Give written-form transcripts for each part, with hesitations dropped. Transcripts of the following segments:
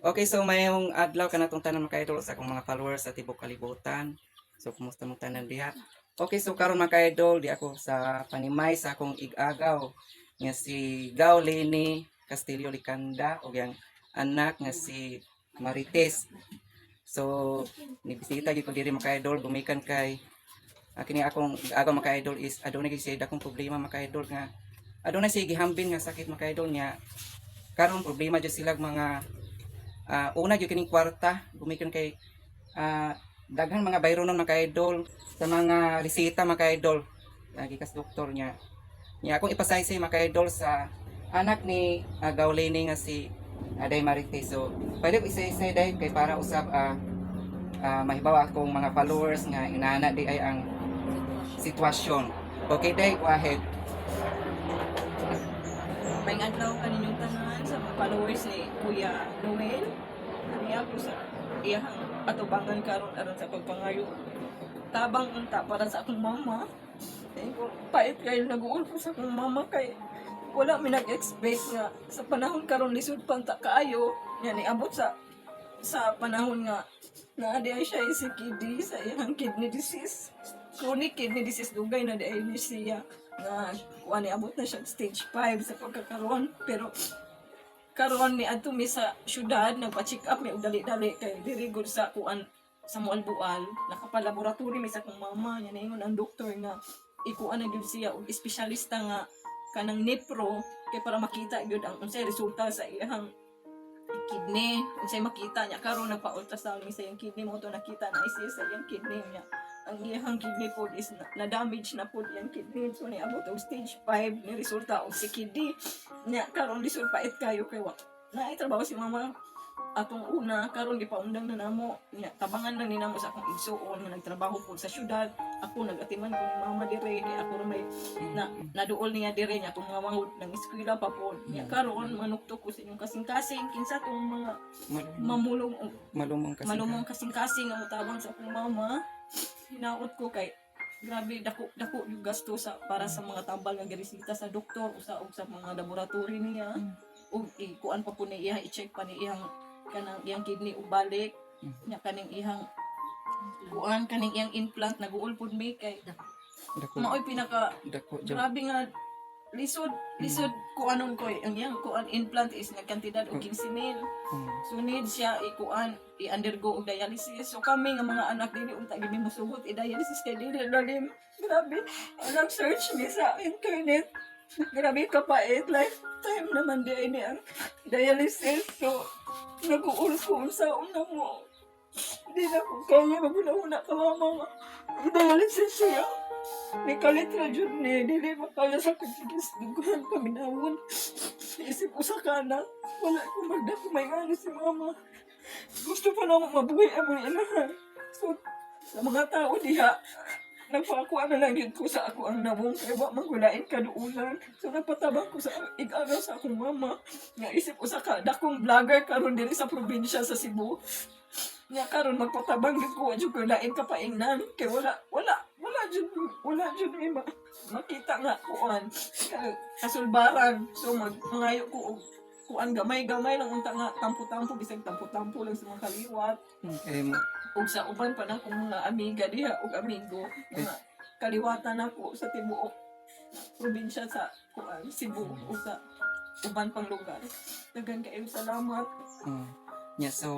Okay, so mayong adlaw ka natong tanan mga idol sa akong mga followers sa tibok kalibutan. So kumusta mo tanan diha? Okay, so karon mga idol, di ako sa panimay sa akong igagaw nga si Gao Leni Castillo Licanda o yang anak nga si Marites. So nibisita gyud ko diri mga idol, gumikan kay kini akong agaw mga idol is adunay gyud siya dakong problema mga idol nga adunay siya gihambin nga sakit mga idol niya. Karon problema jud sila mga una gyud kining kwarta gumikan kay daghang mga bayronon mga idol sa mga resita mga idol lagi kas doktor niya akong ipasaysay mga idol sa anak ni Gaulini nga si Aday Marite. So pwede ko isaysay dahil kay para usab mahibaw akong mga followers nga inana di ay ang sitwasyon. Okay day, go ahead. May adlaw kaninyong tanan sa mga followers ni Kuya Noel. Niya ko sa iyang atubangan karon aron sa pagpangayo. Tabang unta para sa akong mama. Kay ko pait kayo nag-uul ko sa akong mama kay wala mi nag-expect nga sa panahon karon lisod pang ta kaayo nya niabot sa panahon nga naadi ay siya si kidney sa iyang kidney disease. Chronic kidney disease dugay na di ay siya nga kuan niabot na siya stage 5 sa pagkakaroon pero karon ni adto mi sa syudad nagpa-check up mi og dali-dali kay diri gud sa kuan sa Mualbual nakapalaboratory mi sa akong mama nya ningon ang doktor nga ikuan na gyud siya og espesyalista nga kanang nepro kay para makita gyud ang unsay resulta sa iyang kidney unsay makita niya karon nagpa-ultrasound mi sa iyang kidney mo to nakita na siya sa iyang kidney niya ang iyang kidney po is na damage na po iyang kidney so niabot og stage 5 ni resulta og si kidney nya karon lisod pait kayo kay wa na trabaho si mama atong una karon gipaundang na namo nya tabangan lang ni namo sa akong igsuon nga nagtrabaho po sa syudad ako nagatiman kong mama dire di ako ra may naduol niya dire nya atong mga manghud nang eskwela pa po nya karon manuktok ko sa inyong kasing-kasing kinsa tong mga mamulong Malumong kasi kasing-kasing nga utabang sa akong mama hinaot ko kay grabe dako yung gasto sa para sa mga tambal nga giresita sa doktor usa og sa mga laboratory niya ug kuan pa po ni iya i-check pa ni iyang kanang iyang kidney ug balik nya kaning iyang kuan kaning iyang implant naguol pud mi kay dako maoy pinaka dako jud. grabe nga lisod kuanon ko ang iyang kuan implant is nga kantidad og 15,000 so need siya ikuan i-undergo og dialysis so kami nga mga anak dili unta gid mo sugot i-dialysis kay dili lalim grabe nag-search mi sa internet grabe kapait lifetime naman di ini ang dialysis so nag-uul ko sa una mo hindi na ko kaya maguna-una ka mama i-dialysis siya may kalitra dyan ni dili makaya sa kagigis duguhan paminawon isip ko sa kanan wala ko magda ko may ano si mama gusto pa naman mabuhay ang mga inahan so sa mga tao diha nagpakuha na lang yun ko sa ako ang namong kaya wa magulain kaduulan so nagpatabang ko sa igagaw sa akong mama nga isip ko sa dakong vlogger karon diri sa probinsya sa Cebu nga karon magpatabang gyud ko jud ko lain ka paingnan kay wala jud may makita nga kuan kasulbaran so mangayo ko og kuan gamay lang unta nga tampo-tampo bisag tampo-tampo lang sa mga kaliwat Okay mo. ug sa uban pa na akong mga amiga diha ug amigo nga kaliwatan ako sa tibuok probinsya sa kuan Cebu ug sa uban pang lugar daghan kaayo salamat. So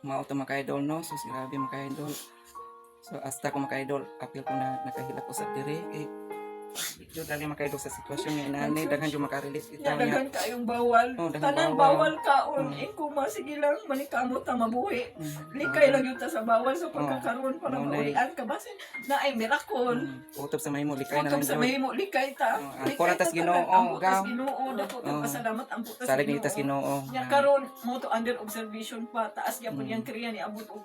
mao to mga idol no. So grabe mga idol. So hasta ko mga idol, apil ko na nakahilak ko sa diri yun dali mga idol sa sitwasyon ni inani daghan yung makarelate ito Ya, niya. daghan kayong bawal. Daghan Tanang bawal kaon. Iko sige lang, manikamot ta mabuhi. Likay lang yun ta sa bawal. So pagkakaroon para maulian ka. Basi na ay mirakol. Utob sa mahimo likay na lang Kung sa mahimo, likay ta. ang koratas Ginoo Ampo gaw. tas Ginoo. Dako ta pasalamat ampo tas Salig ni tas Ginoo. Ya karon mo to under observation pa. Taas gyapon yang kriya ni abot og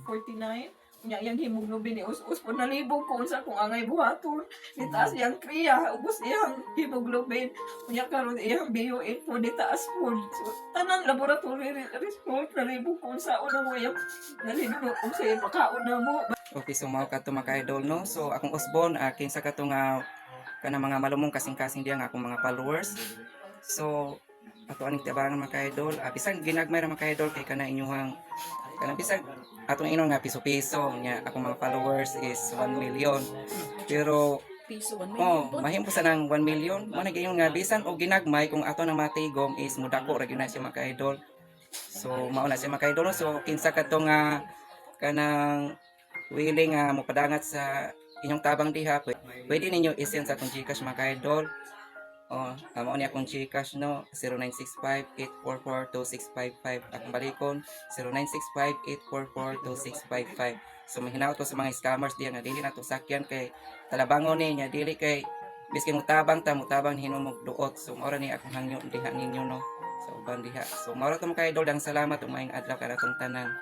4.49. Nya yang hemoglobin ni us-us po nalibog ko unsa kung angay buhaton ni taas yang kriya ubos iyang hemoglobin nya karon iyang BUN po ni taas po so tanang laboratory result nalibog ko unsa una mo yang nalibog kung sa pagkaon na mo. Okay, so mao kadto mga idol no. So akong usbon kinsa kadto nga kana mga malumong kasing-kasing diya nga akong mga followers. So ato aning tiabangan mga idol. Bisan ginagmay ra mga idol kay kana inyuhang kana bisan atong inon nga piso-piso nya akong mga followers is 1 million. Pero Piso 1 oh, million po. mahimo sa nang 1 million. Mo na gayon nga bisan og ginagmay kung ato na matigom is mudako ra gyud na siya mga idol. So mao na siya mga idol. So kinsa kadto nga kanang willing nga mopadangat sa inyong tabang diha, pwede ninyo isend sa akong GCash mga idol. Oh, amo ni akong GCash no 0965-844-2655. Akong balikon 0965-844-2655. So mahinaw to sa mga scammers diyan nga dili na to sakyan kay talabangon ni nya dili kay biskin mutabang hinumog duot. So mao ra ni akong hangyo diha ninyo no. So uban diha. So mao ra to mga idol, dang salamat ug maayong adlaw kanatong tanan.